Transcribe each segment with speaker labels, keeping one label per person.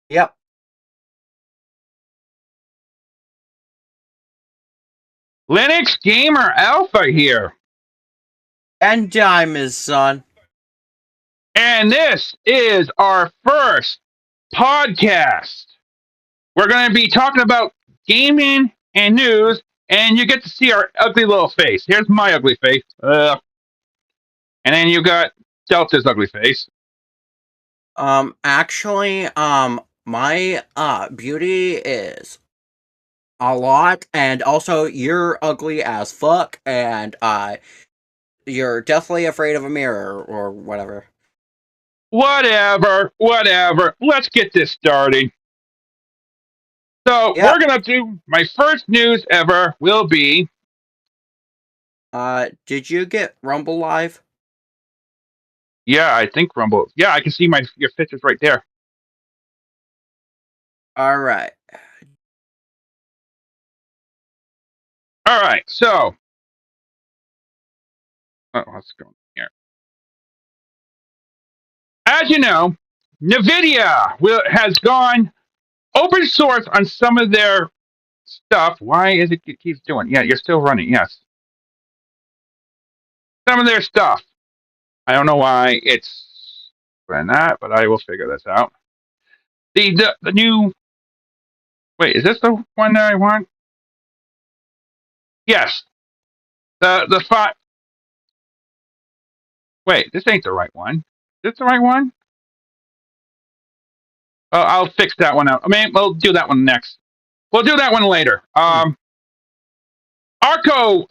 Speaker 1: Yep.
Speaker 2: Linux Gamer Alpha here,
Speaker 1: And time is son.
Speaker 2: and this is our first podcast. We're going to be talking about gaming and news, and you get to see our ugly little face. Here's my ugly face. And then you got Delta's ugly face.
Speaker 1: Actually, my beauty is a lot, and also you're ugly as fuck, and you're definitely afraid of a mirror or whatever.
Speaker 2: Whatever. Let's get this started. So, we're
Speaker 1: Yep.
Speaker 2: going to do my first news ever will be.
Speaker 1: Did you get Rumble Live?
Speaker 2: Yeah, I think Rumble. Yeah, I can see your pictures right there.
Speaker 1: Alright.
Speaker 2: All right, so. Oh, let's go here. As you know, NVIDIA has gone open source on some of their stuff. Why is it keeps doing? Yeah, you're still running. Yes, some of their stuff. I don't know why it's doing that, but I will figure this out. The new. Wait, is this the one that I want? Yes. The five. Wait, this ain't the right one. Is this the right one? Oh, I'll fix that one out. I mean, we'll do that one next. We'll do that one later.
Speaker 1: Hmm.
Speaker 2: Arco.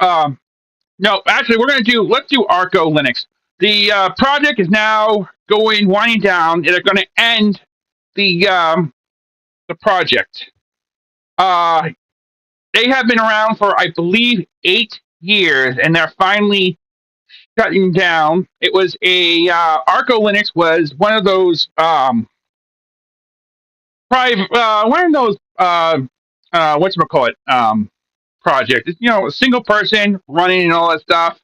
Speaker 2: No, actually, let's do Arco Linux. The project is now winding down. They're going to end the project. Uh, they have been around for, I believe, 8 years, and they're finally shutting down. It was Arco Linux was one of those private, one of those whatchamacallit, project. It's, a single person running and all that stuff,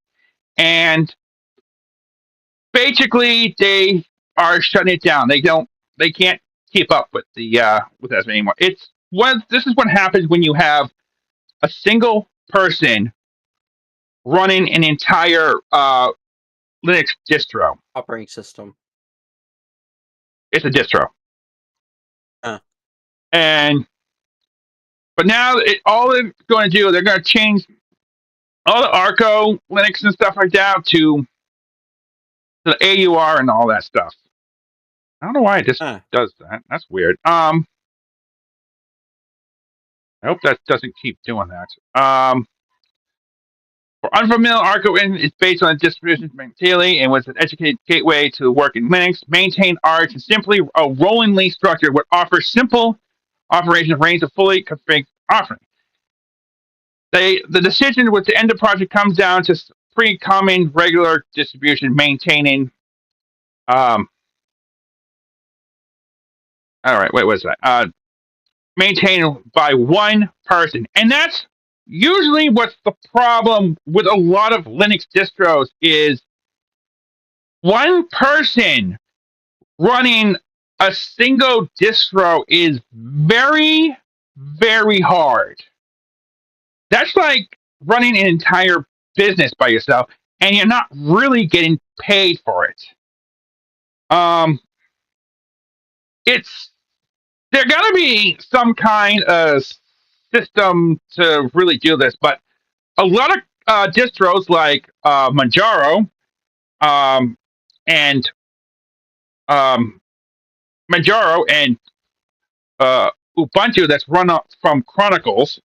Speaker 2: and basically they are shutting it down. They can't keep up with the with us anymore. This is what happens when you have a single person running an entire Linux distro.
Speaker 1: Operating system.
Speaker 2: It's a distro,
Speaker 1: Uh,
Speaker 2: and but now all they're going to do, they're going to change all the Arco Linux and stuff like that to the AUR and all that stuff. I don't know why it just
Speaker 1: uh.
Speaker 2: does that. That's weird. I hope that doesn't keep doing that. For unfamiliar, Arco is based on a distribution daily and was an educated gateway to work in Linux. Maintain Arch and simply a rollingly structure would offer simple operation range of fully configured offering. The decision with the end of the project comes down to pretty common regular distribution maintaining. Um, all right, wait, what's that? Maintained by one person, and that's usually what's the problem with a lot of Linux distros is one person running a single distro is very, very hard. That's like running an entire business by yourself, and you're not really getting paid for it. Um, it's there got to be some kind of system to really do this, but a lot of distros like Manjaro um, and um, Manjaro and Ubuntu that's run up from Chronicles,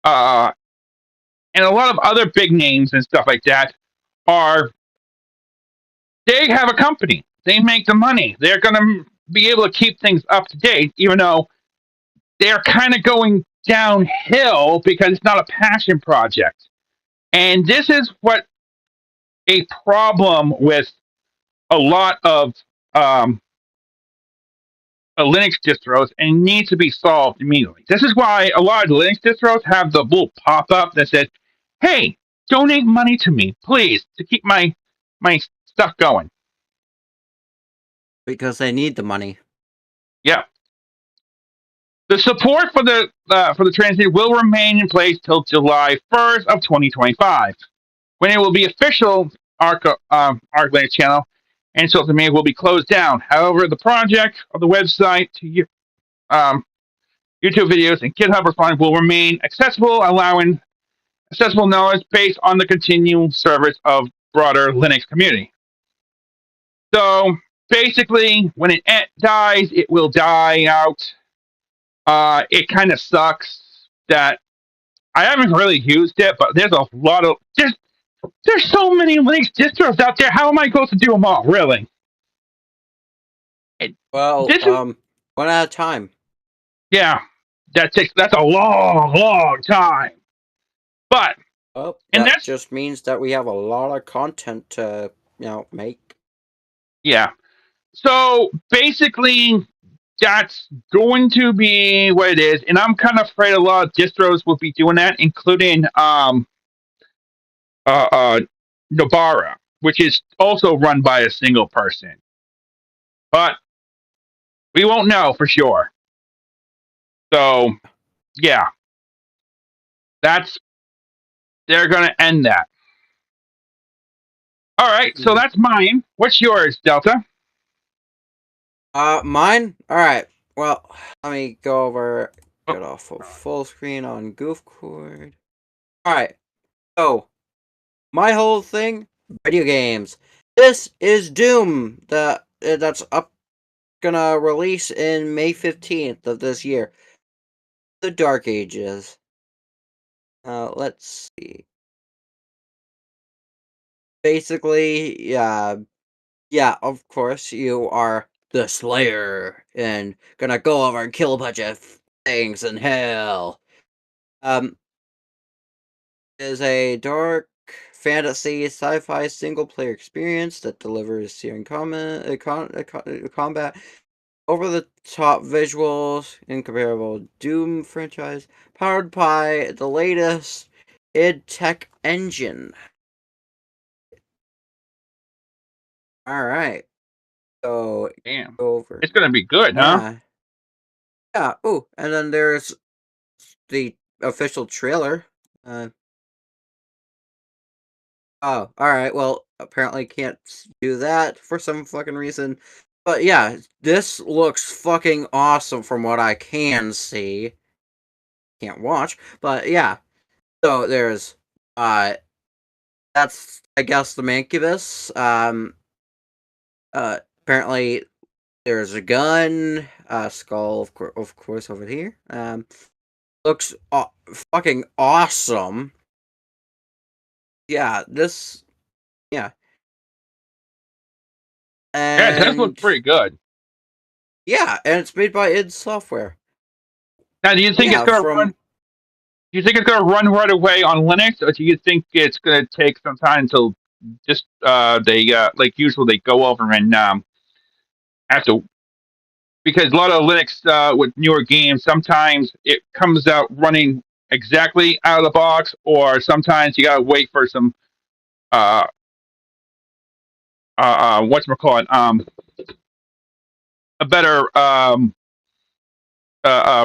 Speaker 2: uh, and a lot of other big names and stuff like that are they have a company. They make the money. They're going to be able to keep things up to date, even though they're kind of going downhill because it's not a passion project. And this is what a problem with a lot of um, Linux distros and needs to be solved immediately. This is why a lot of Linux distros have the little pop up that says, "Hey, donate money to me, please, to keep my stuff going."
Speaker 1: Because they need the money.
Speaker 2: Yeah. The support for the transit will remain in place till July 1st of 2025, when it will be official ArcLinux channel, and social media will be closed down. However, the project of the website to YouTube videos and GitHub repository will remain accessible, allowing accessible knowledge based on the continual service of broader Linux community. So basically, when it dies, it will die out. It kind of sucks that I haven't really used it, but there's a lot of there's so many Linux distros out there. How am I supposed to do them all? Really?
Speaker 1: Well,
Speaker 2: This is
Speaker 1: one at a time.
Speaker 2: yeah. That's a long time. But
Speaker 1: Well,
Speaker 2: and
Speaker 1: that
Speaker 2: that's
Speaker 1: just means that we have a lot of content to, make.
Speaker 2: yeah. So basically, that's going to be what it is, and I'm kind of afraid a lot of distros will be doing that, including uh, uh, Nobara, which is also run by a single person. But we won't know for sure. So yeah, that's they're going to end that. All right, so that's mine. What's yours, Delta?
Speaker 1: Mine? Alright. Well, let me go over, get off of full screen on GoofCord. Alright. So, my whole thing, video games. This is Doom, that's gonna release in May 15th of this year. The Dark Ages. Let's see. Basically, yeah, of course, you are the Slayer and gonna go over and kill a bunch of things in hell. Is a dark fantasy sci-fi single-player experience that delivers searing combat, over-the-top visuals, incomparable Doom franchise, powered by the latest id Tech engine. Alright. So,
Speaker 2: Damn,
Speaker 1: over.
Speaker 2: it's going to be good, huh?
Speaker 1: Yeah. Oh, and then there's the official trailer. Oh, alright, well, apparently can't do that for some fucking reason. But yeah, this looks fucking awesome from what I can see. Can't watch, but yeah. So there's, that's, I guess, the Mancubus. Apparently there's a gun, skull, of course, over here. Looks fucking awesome. Yeah, this, yeah.
Speaker 2: Yeah, it does look
Speaker 1: And
Speaker 2: pretty good.
Speaker 1: yeah, and it's made by id Software.
Speaker 2: Now, do you think it's
Speaker 1: Yeah,
Speaker 2: going to run?
Speaker 1: from
Speaker 2: Do you think it's going to run right away on Linux, or do you think it's going to take some time until just they like usual they go over and have to, because a lot of Linux with newer games sometimes it comes out running exactly out of the box, or sometimes you got to wait for some uh whatchamacallit, a better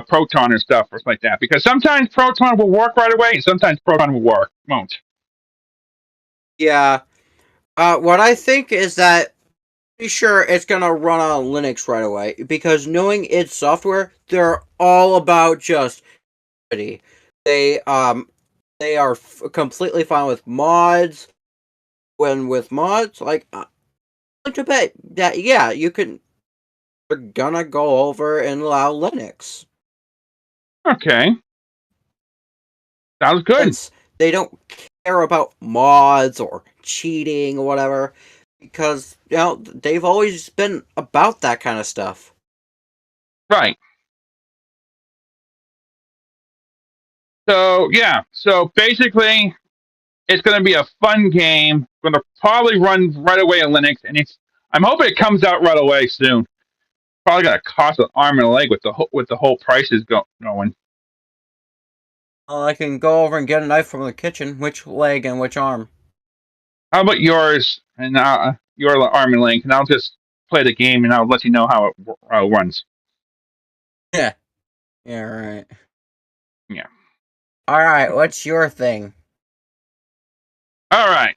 Speaker 2: Proton and stuff or something like that, because sometimes Proton will work right away and sometimes Proton won't.
Speaker 1: yeah. What I think is that pretty sure it's gonna run on Linux right away because knowing id Software, they're all about just pretty. They are completely fine with mods. When with mods, like to bet that yeah, you can. They're gonna go over and allow Linux.
Speaker 2: Okay, sounds good.
Speaker 1: Since they don't care about mods or cheating or whatever, because they've always been about that kind of stuff.
Speaker 2: Right. So yeah. So basically, it's going to be a fun game. Going to probably run right away on Linux, and I'm hoping it comes out right away soon. Probably going to cost an arm and a leg with the whole prices going.
Speaker 1: Well, I can go over and get a knife from the kitchen. Which leg and which arm?
Speaker 2: How about yours and your arm and leg? And I'll just play the game, and I'll let you know how it runs.
Speaker 1: Yeah. Yeah, right.
Speaker 2: Yeah.
Speaker 1: All right, what's your thing?
Speaker 2: All right.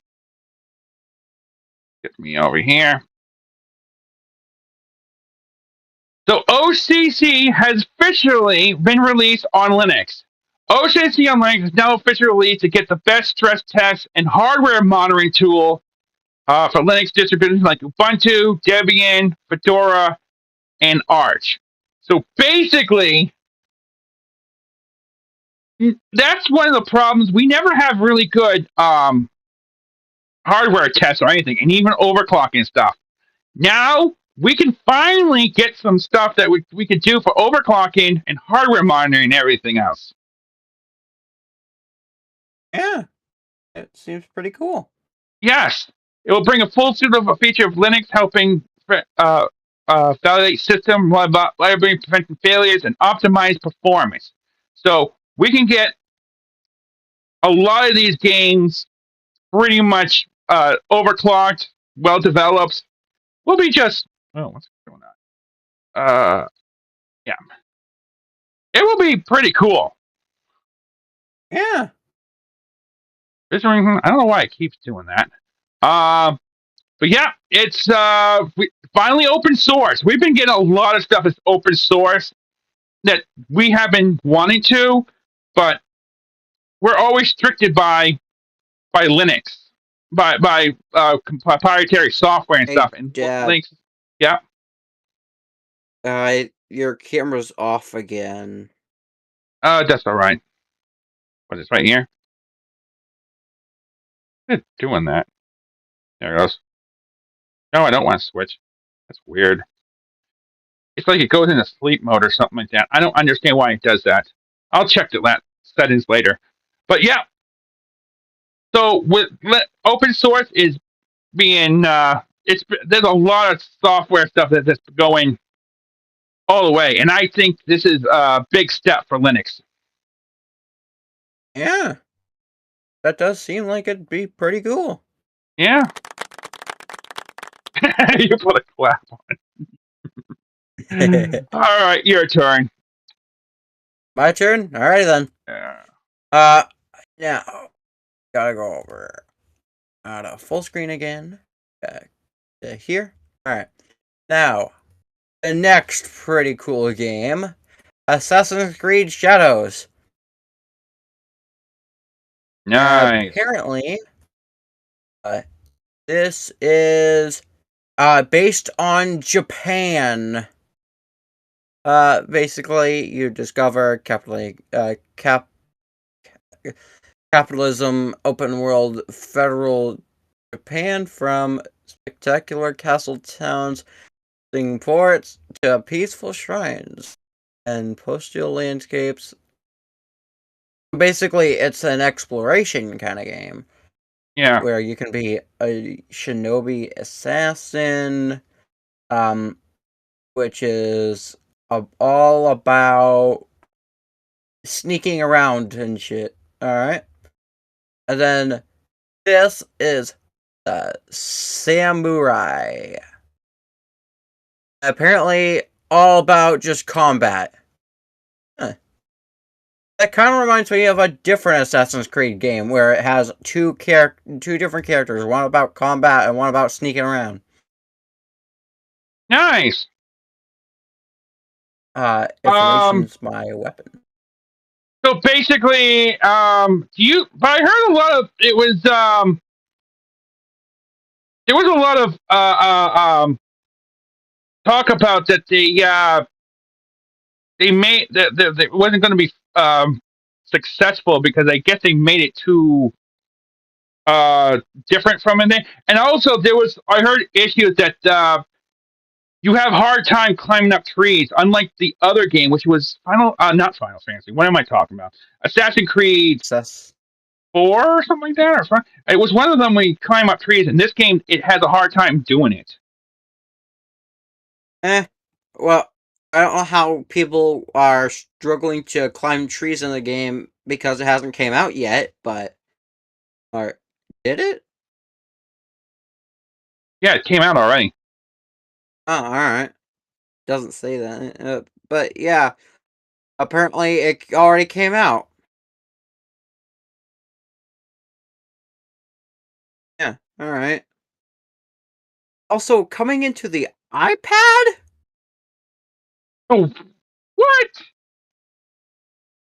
Speaker 2: Get me over here. So OCC has officially been released on Linux. OCC on Linux is now officially released to get the best stress test and hardware monitoring tool for Linux distributions like Ubuntu, Debian, Fedora, and Arch. So basically, that's one of the problems. We never have really good hardware tests or anything, and even overclocking stuff. Now we can finally get some stuff that we can do for overclocking and hardware monitoring and everything else.
Speaker 1: Yeah, it seems pretty cool.
Speaker 2: Yes, it will bring a full suite of a feature of Linux, helping validate system reliability, preventing failures, and optimize performance. So we can get a lot of these games pretty much overclocked, well developed. We'll be just what's going on? Yeah, it will be pretty cool.
Speaker 1: Yeah.
Speaker 2: I don't know why it keeps doing that. But yeah, it's finally open source. We've been getting a lot of stuff that's open source that we have been wanting to, but we're always restricted by Linux, by proprietary software and
Speaker 1: Hey,
Speaker 2: stuff. And
Speaker 1: Dad.
Speaker 2: links, yeah.
Speaker 1: Your camera's off again.
Speaker 2: That's all right. But it's right here. It's doing that. There it goes. No, I don't want to switch. That's weird. It's like it goes into sleep mode or something like that. I don't understand why it does that. I'll check the settings later. But yeah, so with open source is being there's a lot of software stuff that's going all the way, and I think this is a big step for Linux.
Speaker 1: Yeah, that does seem like it'd be pretty cool.
Speaker 2: Yeah, you put a clap on. All right, your turn.
Speaker 1: My turn. Alrighty then.
Speaker 2: Uh,
Speaker 1: Now gotta go over out of full screen again. Back to here. All right. Now the next pretty cool game, Assassin's Creed Shadows.
Speaker 2: nice.
Speaker 1: Apparently, this is based on Japan. Basically, you discover capitalism, open world, federal Japan, from spectacular castle towns, singing ports to peaceful shrines and postal landscapes. Basically, it's an exploration kind of game.
Speaker 2: Yeah.
Speaker 1: Where you can be a shinobi assassin, which is all about sneaking around and shit. Alright? And then this is Samurai. Apparently, all about just combat. Huh. That kind of reminds me of a different Assassin's Creed game where it has two different characters, one about combat and one about sneaking around.
Speaker 2: Nice.
Speaker 1: Information's my weapon.
Speaker 2: So basically, but I heard a lot of it was there was a lot of talk about that they made that it wasn't going to be successful because I guess they made it too different from it. And also I heard issues that you have hard time climbing up trees, unlike the other game, which was not Final Fantasy. What am I talking about? Assassin's Creed
Speaker 1: Success.
Speaker 2: 4 or something like that. It was one of them where you climb up trees. In this game, it has a hard time doing it.
Speaker 1: Well, I don't know how people are struggling to climb trees in the game because it hasn't came out yet, but... Or, did it?
Speaker 2: Yeah, it came out already.
Speaker 1: Oh, alright. Doesn't say that. But, yeah. Apparently, it already came out. Yeah, alright. Also, coming into the iPad?
Speaker 2: Oh, what?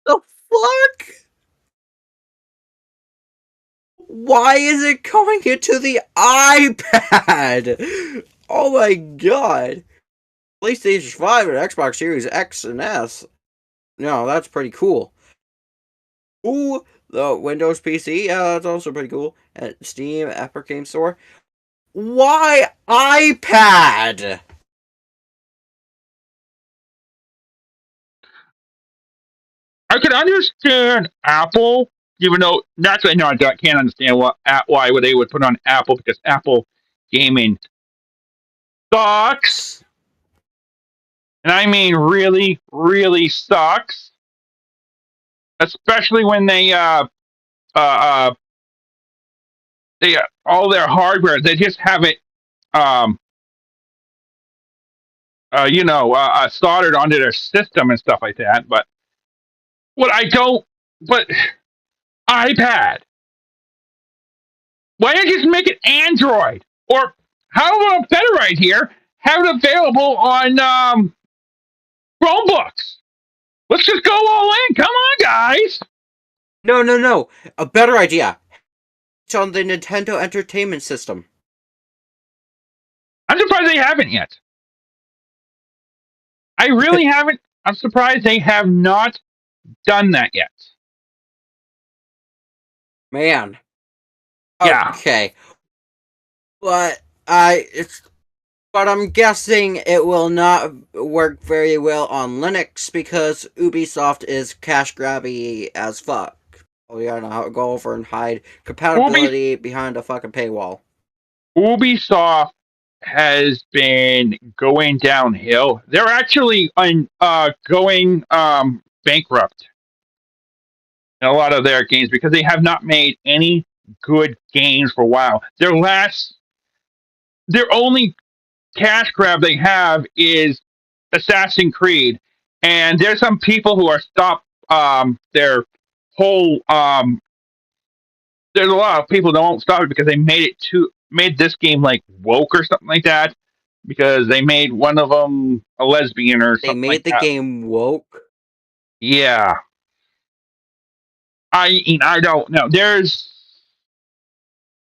Speaker 1: The fuck? Why is it coming into the iPad? Oh my god. PlayStation 5 and Xbox Series X and S. No, that's pretty cool. Ooh, the Windows PC, yeah, that's also pretty cool. And Steam, Epic Game Store. Why iPad?
Speaker 2: I can understand Apple, even though naturally, no, I can't understand why they would put on Apple because Apple gaming sucks, and I mean really, really sucks. Especially when uh they all their hardware they just have it um soldered onto their system and stuff like that. But what I don't, but iPad. Why don't you just make it Android? Or how about a better idea? Have it available on Chromebooks. Let's just go all in. Come on, guys.
Speaker 1: No, no, no. A better idea. It's on the Nintendo Entertainment System.
Speaker 2: I'm surprised they haven't yet. I really haven't. I'm surprised they have not done that yet.
Speaker 1: Man.
Speaker 2: Yeah.
Speaker 1: Okay. But I'm guessing it will not work very well on Linux because Ubisoft is cash grabby as fuck. Oh yeah, now go over and hide compatibility behind a fucking paywall.
Speaker 2: Ubisoft has been going downhill. They're actually going bankrupt in a lot of their games because they have not made any good games for a while. Their only cash grab they have is Assassin's Creed, and there's some people who are stopped their whole. There's a lot of people that won't stop it because they made this game like woke or something like that because they made one of them a lesbian or
Speaker 1: They
Speaker 2: something like
Speaker 1: made the
Speaker 2: that.
Speaker 1: game woke.
Speaker 2: Yeah, I don't know.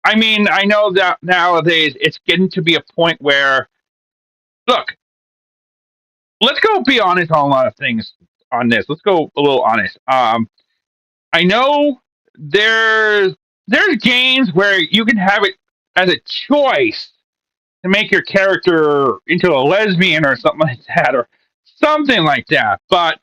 Speaker 2: I mean, I know that nowadays it's getting to be a point where look, let's go be honest on a lot of things on this. Let's go a little honest. I know there's games where you can have it as a choice to make your character into a lesbian or something like that, or something like that. But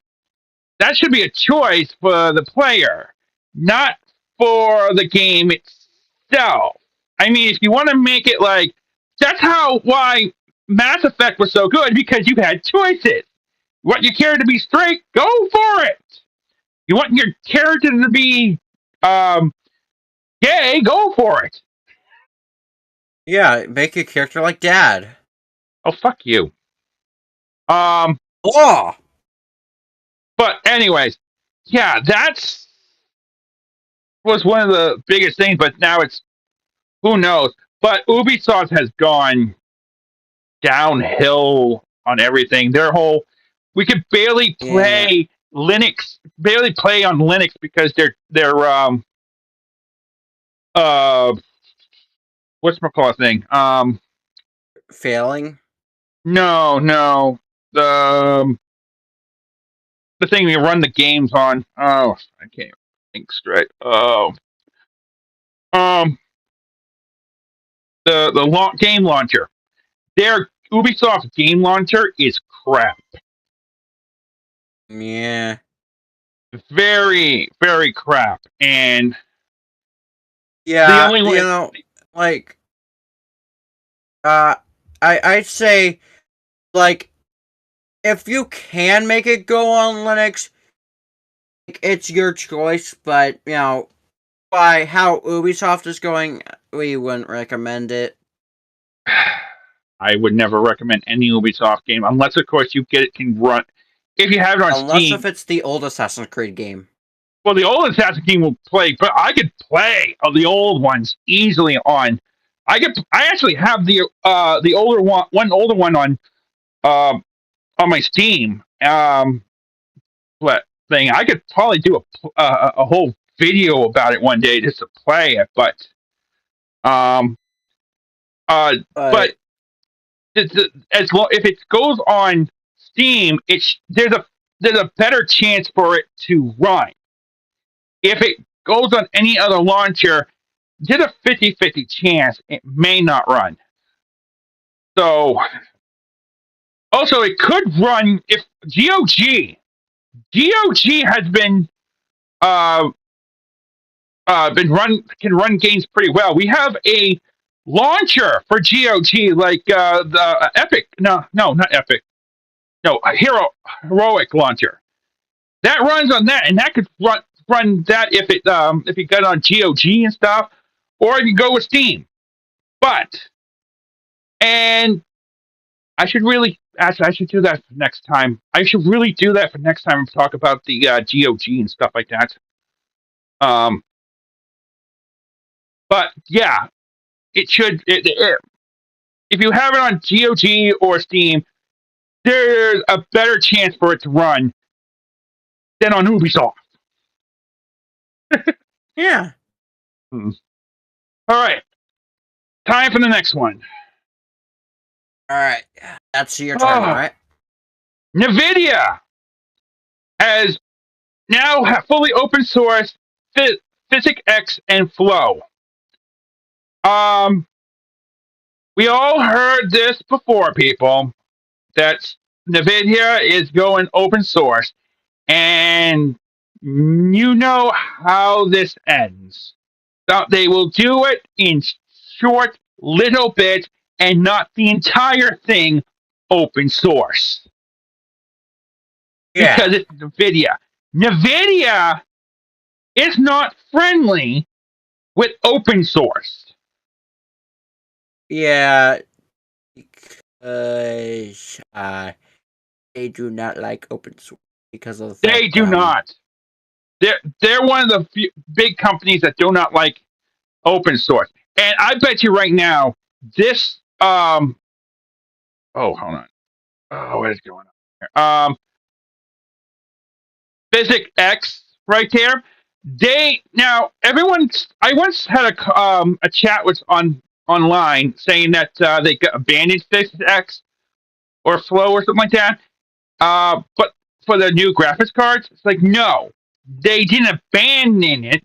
Speaker 2: that should be a choice for the player, not for the game itself. I mean, if you want to make it like that's how why Mass Effect was so good because you had choices. You want your character to be straight? Go for it. You want your character to be um, gay? Go for it.
Speaker 1: Yeah, make a character like Dad.
Speaker 2: Oh fuck you. Um,
Speaker 1: Oh,
Speaker 2: but anyways, yeah, that's was one of the biggest things. But now it's who knows. But Ubisoft has gone downhill on everything. Their whole we could
Speaker 1: yeah.
Speaker 2: barely play on Linux because they're uh what's my call thing
Speaker 1: Failing.
Speaker 2: no the thing we run the games on. Oh, I can't think straight. Oh, um, the game launcher. Their Ubisoft game launcher is crap.
Speaker 1: Yeah.
Speaker 2: Very, very crap. And the
Speaker 1: Yeah,
Speaker 2: only
Speaker 1: you
Speaker 2: way,
Speaker 1: know, like, uh, I'd say, like, if you can make it go on Linux, it's your choice, but, you know, by how Ubisoft is going, we wouldn't recommend it.
Speaker 2: I would never recommend any Ubisoft game unless, of course, you get it can run. if you have it on
Speaker 1: Unless
Speaker 2: Steam.
Speaker 1: if it's the old Assassin's Creed game.
Speaker 2: Well, the old Assassin's Creed will play, but I could play the old ones easily on. I actually have the older one older one uh, on my Steam thing. I could probably do a whole video about it one day just to play it, um but
Speaker 1: But
Speaker 2: if it goes on Steam, there's a better chance for it to run. If it goes on any other launcher, there's a 50-50 chance it may not run. So also it could run if GOG has uh been run can run games pretty well. We have a launcher for GOG like the Epic. No, not Epic. No, Heroic launcher. That runs on that, and that could run that if you got on GOG and stuff, or you can go with Steam. But and I should do that for next time. I should really do that for next time and talk about the GOG and stuff like that. Um, but yeah, it should. If you have it on GOG or Steam, there's a better chance for it to run than on Ubisoft.
Speaker 1: yeah.
Speaker 2: Hmm. All right, time for the next one.
Speaker 1: Alright. That's your turn, right?
Speaker 2: NVIDIA has now fully open source PhysicX and Flow. We all heard this before, people, that NVIDIA is going open source, and you know how this ends. So they will do it in short little bits and not the entire thing open source.
Speaker 1: Yeah.
Speaker 2: Because it's NVIDIA. NVIDIA is not friendly with open source.
Speaker 1: Yeah. Because they do not like open source because of the fact
Speaker 2: They do not. They're one of the few big companies that do not like open source. And I bet you right now, this oh, hold on. Oh, what is going on here? PhysicX right there. I once had a chat with online saying that they abandoned PhysicX or Flow or something like that. But for the new graphics cards, it's like no, they didn't abandon it.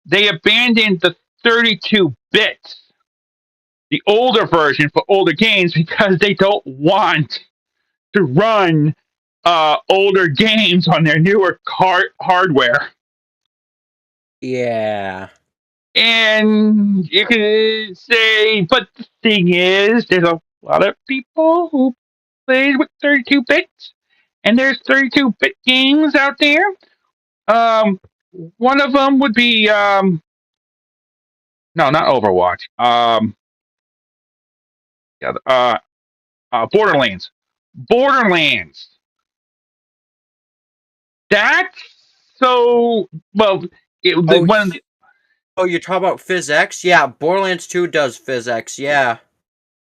Speaker 2: They abandoned the 32 bits, the older version for older games, because they don't want to run older games on their newer hardware.
Speaker 1: Yeah.
Speaker 2: And you can say, but the thing is, there's a lot of people who played with 32 bits, and there's 32-bit games out there. One of them would be no, not Overwatch. Borderlands. Borderlands. That's so well. One of the,
Speaker 1: you're talking about PhysX? Yeah, Borderlands 2 does PhysX, yeah.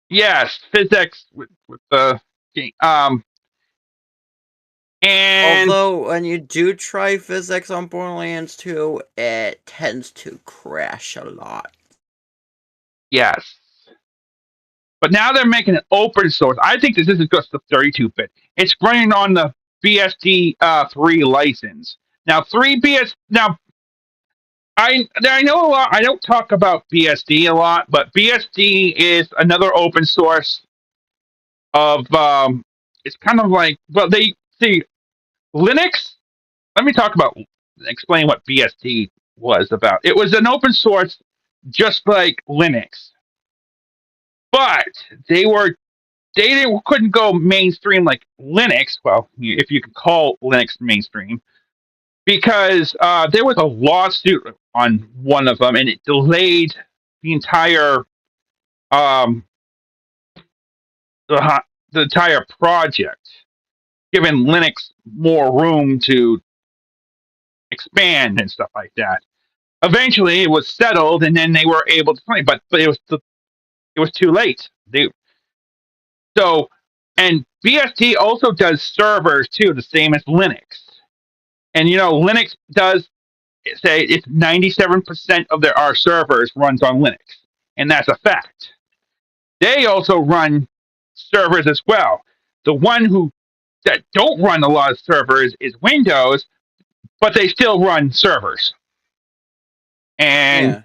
Speaker 2: yes, PhysX with the game. And
Speaker 1: although when you do try PhysX on Borderlands 2, it tends to crash a lot.
Speaker 2: yes, but now they're making it open source. I think this isn't just the 32-bit. It's running on the BSD 3 license. Now I know a lot. I don't talk about BSD a lot, but BSD is another open source of it's kind of like, well, they see Linux. Let me explain what BSD was about. It was an open source just like Linux, but couldn't go mainstream like Linux. Well, if you could call Linux mainstream, because there was a lawsuit on one of them, and it delayed the entire um, the entire project. giving Linux more room to expand and stuff like that. Eventually, it was settled, and then they were able to play, but it was too late. So and BSD also does servers too, the same as Linux. And Linux does say it's 97% of our servers runs on Linux, and that's a fact. They also run servers as well. The one that don't run a lot of servers is Windows, but they still run servers, and
Speaker 1: Yeah.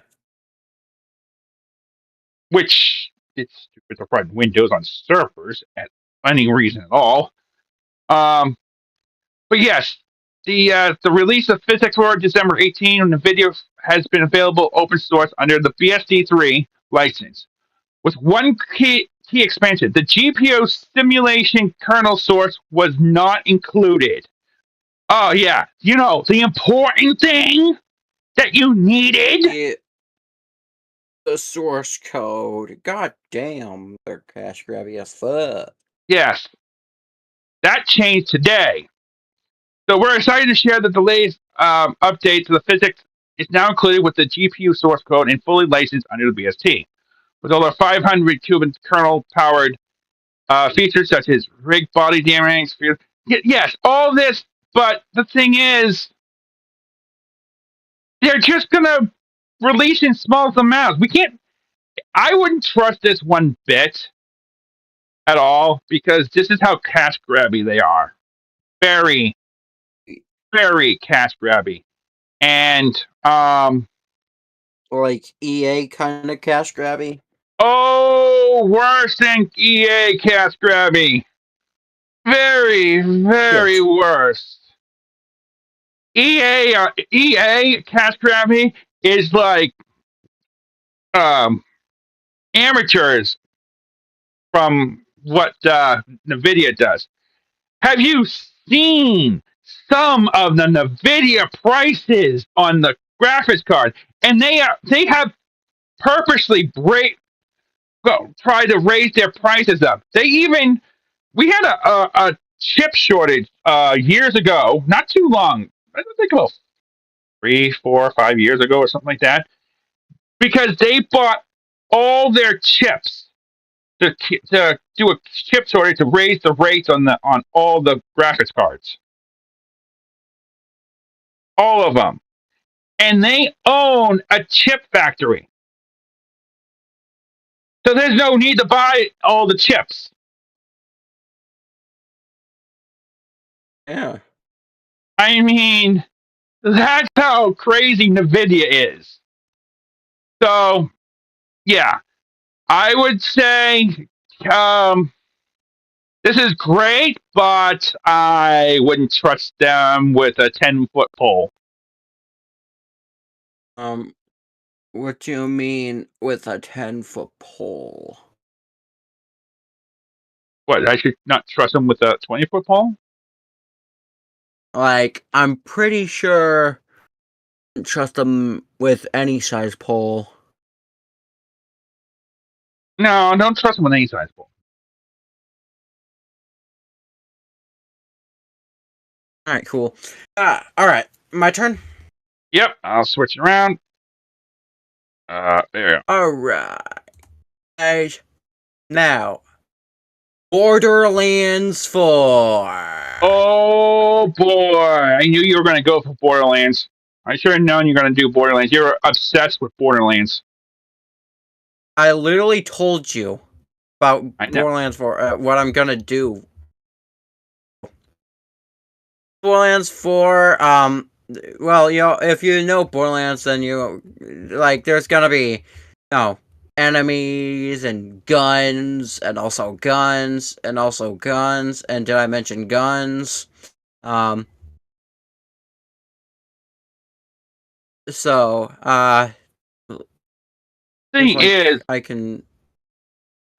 Speaker 2: which it's stupid to run Windows on servers at any reason at all. But yes, the release of Physics World December 18 and the video has been available open source under the BSD3 license. With one key expansion, the GPU simulation kernel source was not included. Oh yeah, the important thing that you needed.
Speaker 1: The source code. God damn, they're cash grabby as fuck.
Speaker 2: Yes, that changed today. So we're excited to share that the latest update to the physics is now included with the GPU source code and fully licensed under the BST. With over 500 qubit kernel powered features such as rig body dynamics. Yes, all this, but the thing is, they're just going to release in small amounts. I wouldn't trust this one bit at all because this is how cash grabby they are. Very, very cash grabby. And
Speaker 1: like EA kind of cash grabby.
Speaker 2: Oh, worse than EA cash grabby. Very, very
Speaker 1: Shit.
Speaker 2: worse. EA cash grabby is like amateurs from what NVIDIA does. Have you seen some of the NVIDIA prices on the graphics card? And they have purposely try to raise their prices up. We had a chip shortage years ago, not too long. I don't think about 3, 4, 5 years ago or something like that, because they bought all their chips to do a chip shortage to raise the rates on all the graphics cards, all of them, and they own a chip factory, so there's no need to buy all the chips.
Speaker 1: Yeah.
Speaker 2: I mean, that's how crazy NVIDIA is. So, yeah, I would say this is great, but I wouldn't trust them with a 10-foot pole.
Speaker 1: What do you mean with a 10-foot pole?
Speaker 2: What, I should not trust them with a 20-foot pole?
Speaker 1: Like, I'm pretty sure I don't trust them with any size pole.
Speaker 2: No, don't trust them with any size pole.
Speaker 1: Alright, cool. Alright, my turn?
Speaker 2: Yep, I'll switch it around. There we go.
Speaker 1: Alright. Guys, now, Borderlands 4.
Speaker 2: Oh boy, I knew you were going to go for Borderlands. I should have known you were going to do Borderlands. You're obsessed with Borderlands.
Speaker 1: I literally told you about
Speaker 2: I know.
Speaker 1: Borderlands 4, what I'm gonna do. Borderlands 4, well, if you know Borderlands, then there's gonna be, enemies and guns, and also guns, and also guns, and did I mention guns? So,
Speaker 2: Thing is,
Speaker 1: I can...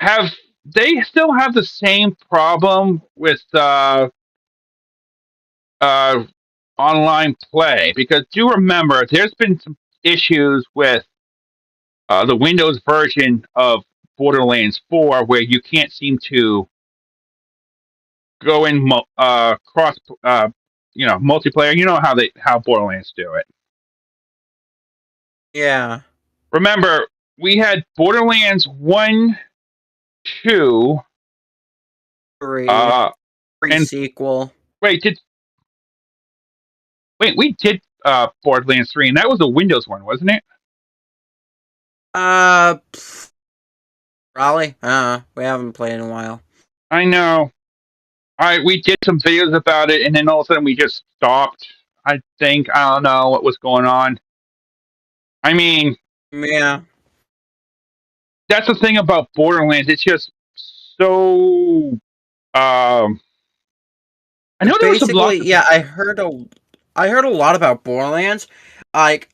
Speaker 2: have they still have the same problem with online play? Because do remember, there's been some issues with the Windows version of Borderlands 4 where you can't seem to go in cross multiplayer. You know how Borderlands do it.
Speaker 1: Yeah.
Speaker 2: Remember, we had Borderlands 1, 2,
Speaker 1: Three.
Speaker 2: uh, and
Speaker 1: Pre-sequel.
Speaker 2: wait, we did Borderlands 3, and that was a Windows one, wasn't it?
Speaker 1: Probably. We haven't played in a while.
Speaker 2: I know. We did some videos about it, and then all of a sudden we just stopped. I don't know what was going on. I mean,
Speaker 1: Yeah.
Speaker 2: that's the thing about Borderlands. It's just so. I know there were some
Speaker 1: Basically,
Speaker 2: lots of.
Speaker 1: yeah, I heard a lot about Borderlands. Like,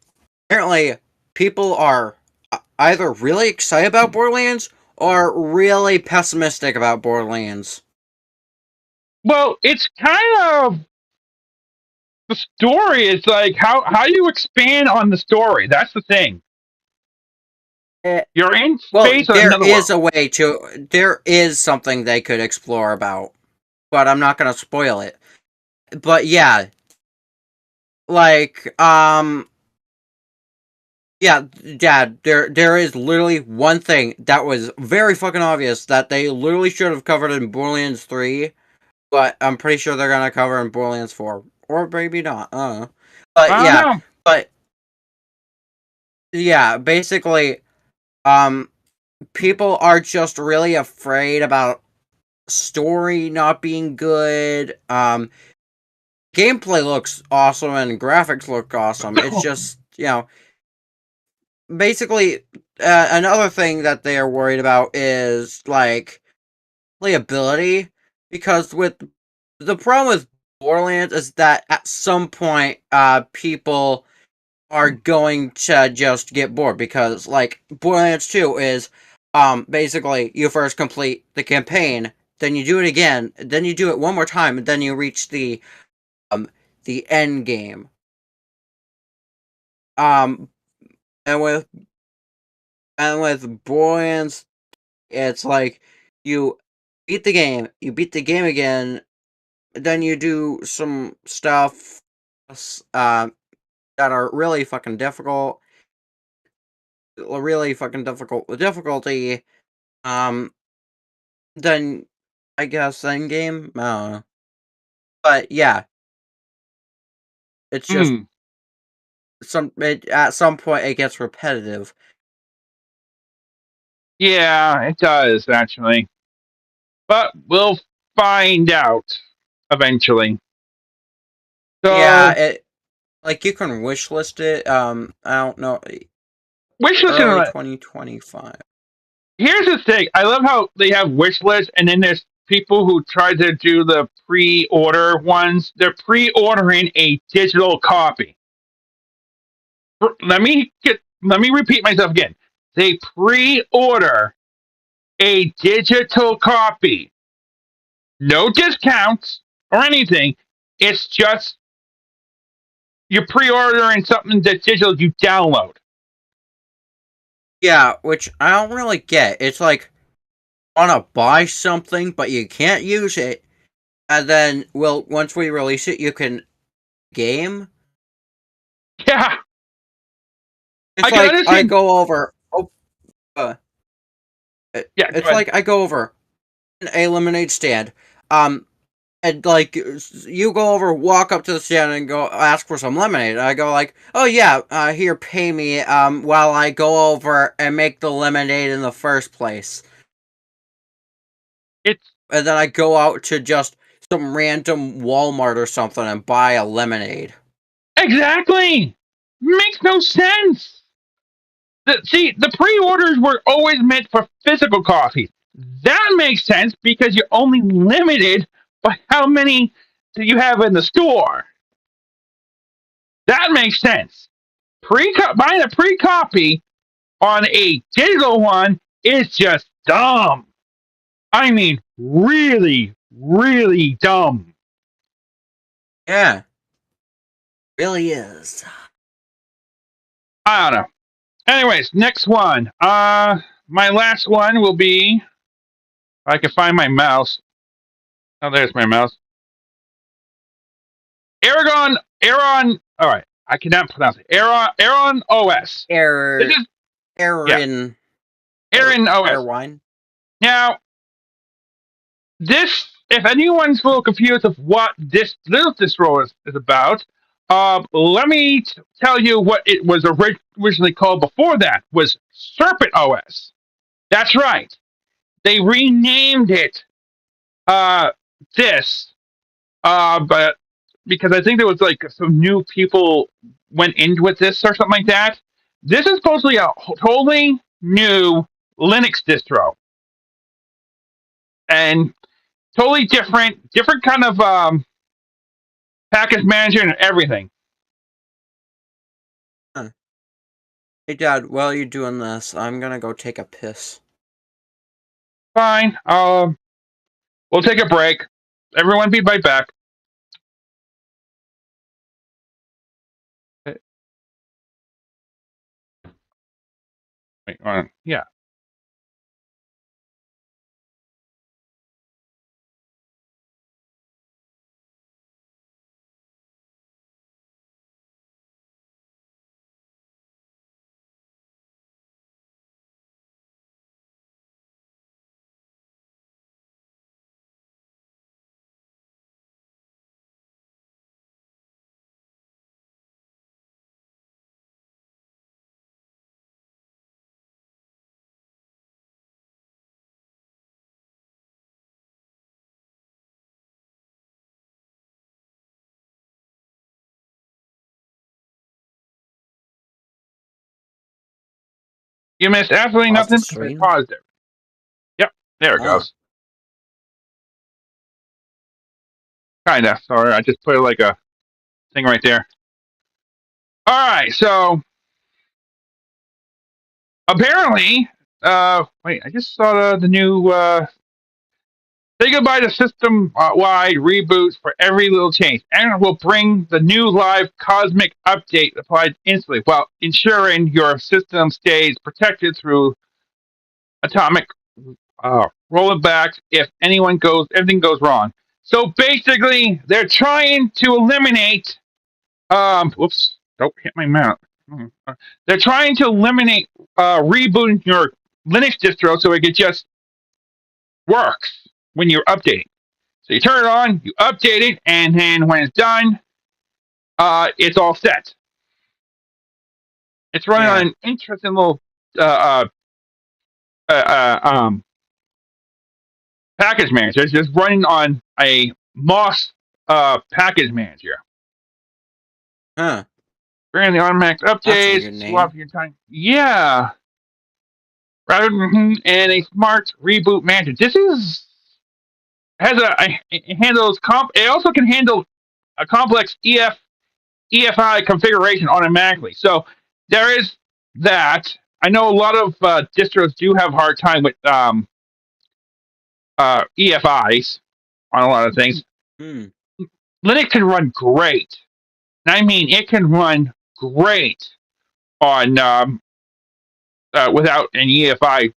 Speaker 1: apparently, people are either really excited about Borderlands or really pessimistic about Borderlands.
Speaker 2: Well, it's kind of the story. Is like how do you expand on the story? That's the thing.
Speaker 1: Eh,
Speaker 2: You're in
Speaker 1: well,
Speaker 2: space on another world.
Speaker 1: there is something they could explore about, but I'm not gonna spoil it. But yeah, like, yeah, Dad, there is literally one thing that was very fucking obvious that they literally should have covered in Borderlands 3, but I'm pretty sure they're gonna cover in Borderlands 4. Or maybe not. But
Speaker 2: I don't
Speaker 1: yeah,
Speaker 2: know.
Speaker 1: but yeah, basically, um people are just really afraid about story not being good. Gameplay looks awesome and graphics look awesome. It's just, basically, another thing that they are worried about is like playability, because with the problem with Borderlands is that at some point, people are going to just get bored, because like Borderlands 2 is basically you first complete the campaign, then you do it again, then you do it one more time, and then you reach um the end game. Um and with Borderlands, it's like you you beat the game again, then you do some stuff uh, that are really fucking difficult, really fucking difficult with difficulty. Um, then I guess end game. I don't know. But yeah, it's just
Speaker 2: Hmm.
Speaker 1: at some point it gets repetitive.
Speaker 2: Yeah, it does actually, but we'll find out eventually.
Speaker 1: Yeah,
Speaker 2: So,
Speaker 1: it like you can wish list it. I don't know,
Speaker 2: wish list.
Speaker 1: early 2025.
Speaker 2: Here's the thing. I love how they have wish lists, and then there's people who try to do the pre-order ones. They're pre-ordering a digital copy. Let me repeat myself again. They pre-order a digital copy. No discounts or anything. It's just you're pre-ordering something that's digital you download.
Speaker 1: Yeah, which I don't really get. It's like wanna buy something, but you can't use it, and then once we release it, you can game.
Speaker 2: Yeah,
Speaker 1: It's
Speaker 2: I can
Speaker 1: like I
Speaker 2: understand.
Speaker 1: go over. Uh,
Speaker 2: Yeah, go
Speaker 1: it's
Speaker 2: ahead.
Speaker 1: like I go over a lemonade stand. Um, and like you go over, walk up to the stand and go ask for some lemonade. I go like, oh yeah, here, pay me. While I go over and make the lemonade in the first place,
Speaker 2: It's
Speaker 1: and then I go out to just some random Walmart or something and buy a lemonade.
Speaker 2: exactly makes no sense. The pre-orders were always meant for physical copies. That makes sense because you're only limited by how many that you have in the store. That makes sense. Buying a pre-copy on a digital one is just dumb. I mean, really, really dumb.
Speaker 1: Yeah, really is.
Speaker 2: I don't know. Anyways, next one. My last one will be. If I can find my mouse. Oh, there's my mouse. Aeron. All right, I cannot pronounce it. Aeron OS. This is yeah,
Speaker 1: Aaron
Speaker 2: Aeron OS.
Speaker 1: Airwine.
Speaker 2: Now, this, if anyone's a little confused of what this little distro is about, let me tell you what it was originally called before that was Serpent OS. That's right. They renamed it this, but because I think there was like some new people went in with this or something like that. This is supposedly a totally new Linux distro and totally different kind of package manager and everything.
Speaker 1: Huh. Hey, Dad, while you're doing this, I'm gonna go take a piss.
Speaker 2: Fine. We'll take a break. Everyone be right back. Wait, yeah. You missed absolutely
Speaker 1: Pause the
Speaker 2: nothing because I
Speaker 1: stream.
Speaker 2: paused it. Yep, there it goes. Kinda. Sorry, I just put like a thing right there. All right, so apparently, wait, I just saw the new say goodbye to system-wide reboots for every little change, and will bring the new live Cosmic update applied instantly, while ensuring your system stays protected through atomic rollback if anything goes wrong. So basically, they're trying to eliminate. Whoops! Don't hit my mouse. They're trying to eliminate rebooting your Linux distro so it just works when you're updating. So you turn it on, you update it, and then when it's done, it's all set. It's running on an interesting little uh, uh, uh, um, package manager. It's just running on a MOS package manager.
Speaker 1: Huh.
Speaker 2: Bring the automatic
Speaker 1: That's a
Speaker 2: updates,
Speaker 1: weird
Speaker 2: swap
Speaker 1: name.
Speaker 2: your time. Yeah. Rather than and a smart reboot manager. This is has it handles it also can handle a complex EFI configuration automatically. So there is that. I know a lot of distros do have a hard time with EFIs on a lot of things.
Speaker 1: Hmm.
Speaker 2: Linux can run great. I mean, it can run great on without an EFI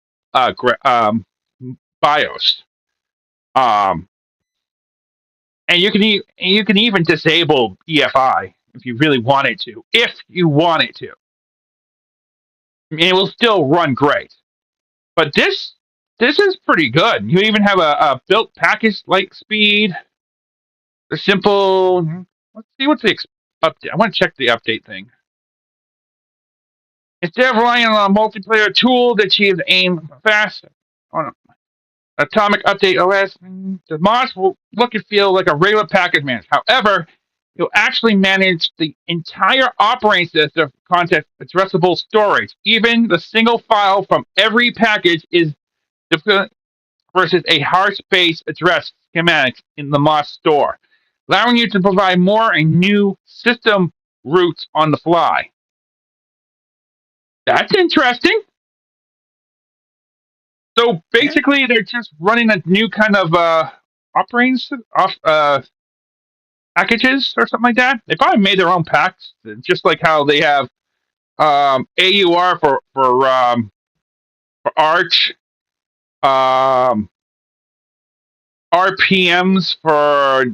Speaker 2: BIOS. Um, and you can even disable EFI if you really wanted to. If you wanted to, I mean, it will still run great. But this is pretty good. You even have a built package like speed. The simple. Let's see what's the update. I want to check the update thing. Instead of relying on a multiplayer tool that achieves aim fast on Atomic Update OS, the mods will look and feel like a regular package manager. However, you'll actually manage the entire operating system content addressable storage. Even the single file from every package is different versus a hard space address schematics in the MOS store, allowing you to provide more and new system routes on the fly. That's interesting. So
Speaker 1: Yeah.
Speaker 2: basically, they're just running a new kind of operating packages or something like that. They probably made their own packs, just like how they have AUR for Arch, um, RPMs for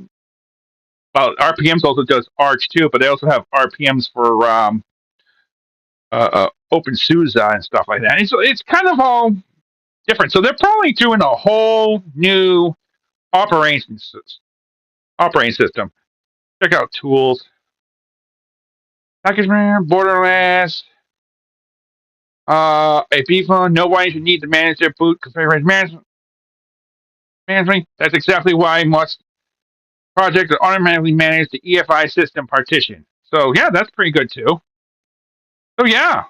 Speaker 2: RPMs also does Arch too, but they also have RPMs for OpenSUSE and stuff like that. And so it's kind of all different. So they're probably doing a whole new operating system. Check out tools, package manager, borderless. A phone. Nobody should need to manage their boot configuration management. That's exactly why most projects automatically manage the EFI system partition. So yeah, that's pretty good too. So yeah,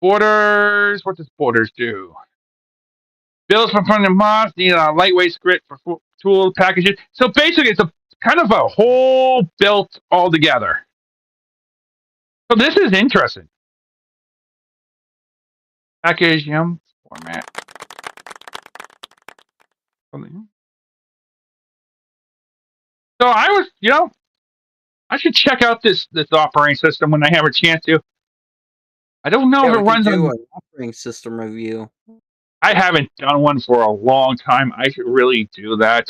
Speaker 2: Borders. What does Borders do? Builds from front and mods need a lightweight script for tool packages. So basically, it's a kind of a whole built all together. So this is interesting. Package format. So I was, I should check out this operating system when I have a chance to. I don't know if it runs on
Speaker 1: an operating system review.
Speaker 2: I haven't done one for a long time. I should really do that.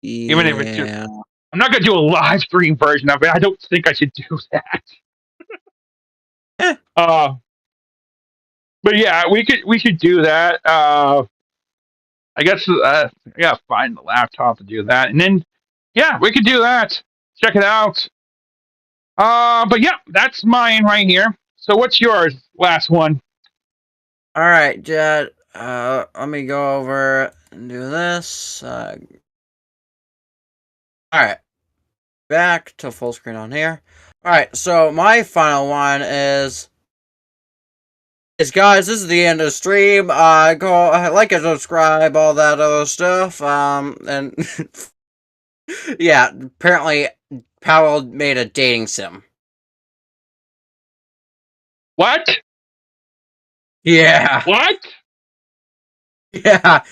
Speaker 1: Yeah.
Speaker 2: Even if it's just, I'm not going to do a live stream version of it. I don't think I should do that. But yeah, we should do that. I guess yeah, find the laptop to do that, and then yeah, we could do that. Check it out. But yeah, that's mine right here. So what's yours? Last one.
Speaker 1: All right, Jed. Let me go over and do this. All right, back to full screen on here. All right, so my final one is guys, this is the end of the stream. Go like and subscribe, all that other stuff. And yeah, apparently Powell made a dating sim.
Speaker 2: What?
Speaker 1: Yeah.
Speaker 2: What?
Speaker 1: Yeah.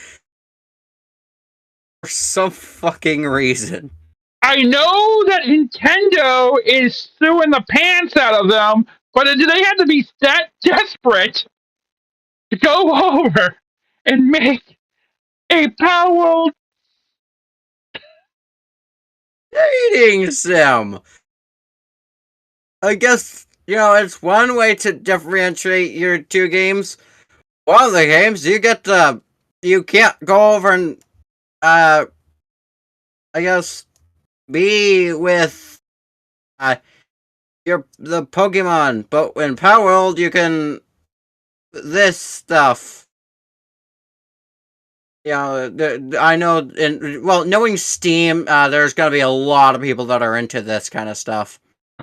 Speaker 1: For some fucking reason.
Speaker 2: I know that Nintendo is suing the pants out of them, but do they have to be that desperate to go over and make a Powell
Speaker 1: dating sim? I guess, it's one way to differentiate your two games. One of the games, you can't go over and, I guess, be with, the Pokemon, but in Power World, you can, this stuff. I know, knowing Steam, there's gonna be a lot of people that are into this kind of stuff.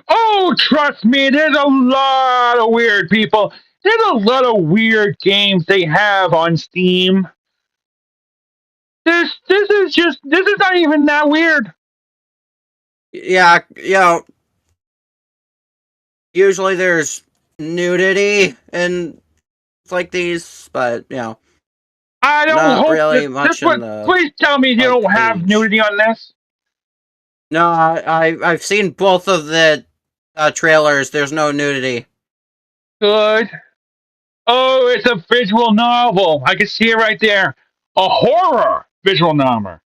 Speaker 2: Oh, trust me, there's a lot of weird people. There's a lot of weird games they have on Steam. This is not even that weird.
Speaker 1: Yeah, usually there's nudity and like these, but
Speaker 2: I don't
Speaker 1: not
Speaker 2: hope
Speaker 1: really much in the
Speaker 2: please tell me you don't have nudity on this.
Speaker 1: No, I've seen both of the trailers. There's no nudity.
Speaker 2: Good. Oh, it's a visual novel. I can see it right there. A horror visual novel.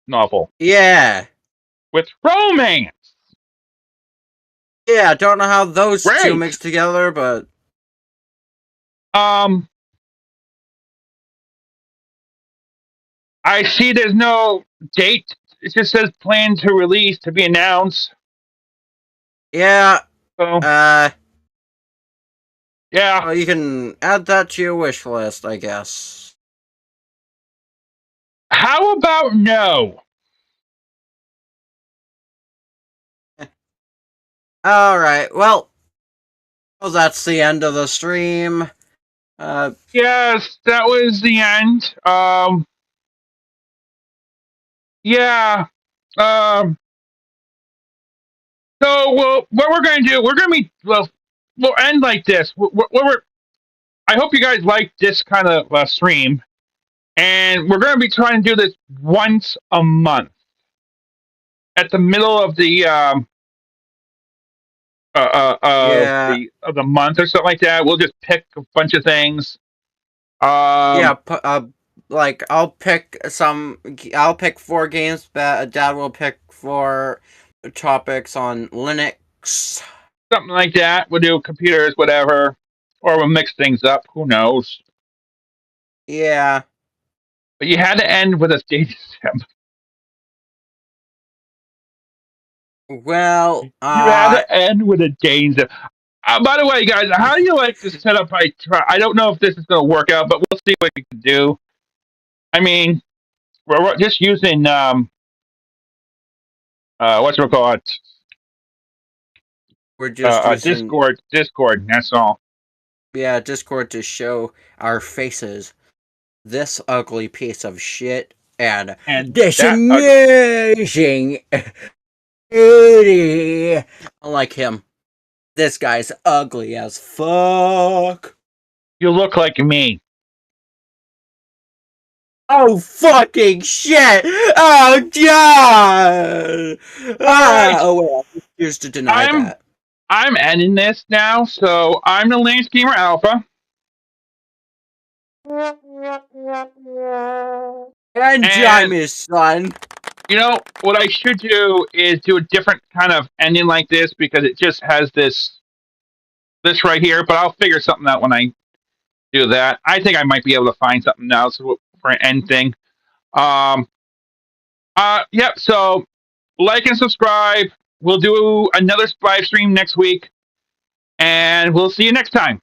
Speaker 2: Novel.
Speaker 1: Yeah.
Speaker 2: With romance.
Speaker 1: Yeah, I don't know how those two mix together, but
Speaker 2: I see there's no date. It just says plan to release to be announced.
Speaker 1: Yeah.
Speaker 2: So, yeah.
Speaker 1: Well, you can add that to your wish list, I guess.
Speaker 2: How about no?
Speaker 1: Alright, well, that's the end of the stream.
Speaker 2: Yes, that was the end. Yeah. So, what we're going to do, we'll end like this. I hope you guys like this kind of stream. And we're going to be trying to do this once a month. At the middle of the the month or something like that. We'll just pick a bunch of things.
Speaker 1: like I'll pick 4 games. Dad will pick 4 topics on Linux.
Speaker 2: Something like that. We'll do computers, whatever, or we'll mix things up. Who knows?
Speaker 1: Yeah.
Speaker 2: But you had to end with a stage sim.
Speaker 1: Well,
Speaker 2: You had to end with a danger. By the way, guys, how do you like this setup? I don't know if this is going to work out, but we'll see what we can do. I mean, we're just using what's it called?
Speaker 1: we're just using
Speaker 2: Discord. That's all.
Speaker 1: Discord to show our faces. This ugly piece of shit and
Speaker 2: And
Speaker 1: this
Speaker 2: that
Speaker 1: amazing beauty. Unlike him, this guy's ugly as fuck.
Speaker 2: you look like me.
Speaker 1: Oh fucking shit! Oh god!
Speaker 2: Right.
Speaker 1: Oh well, I refuse to deny that.
Speaker 2: I'm ending this now, so I'm the Lane Schemer Alpha.
Speaker 1: And I'm his son.
Speaker 2: You know, what I should do is do a different kind of ending like this because it just has this right here, but I'll figure something out when I do that. I think I might be able to find something else for an end thing. Yep, so like and subscribe. We'll do another live stream next week, and we'll see you next time.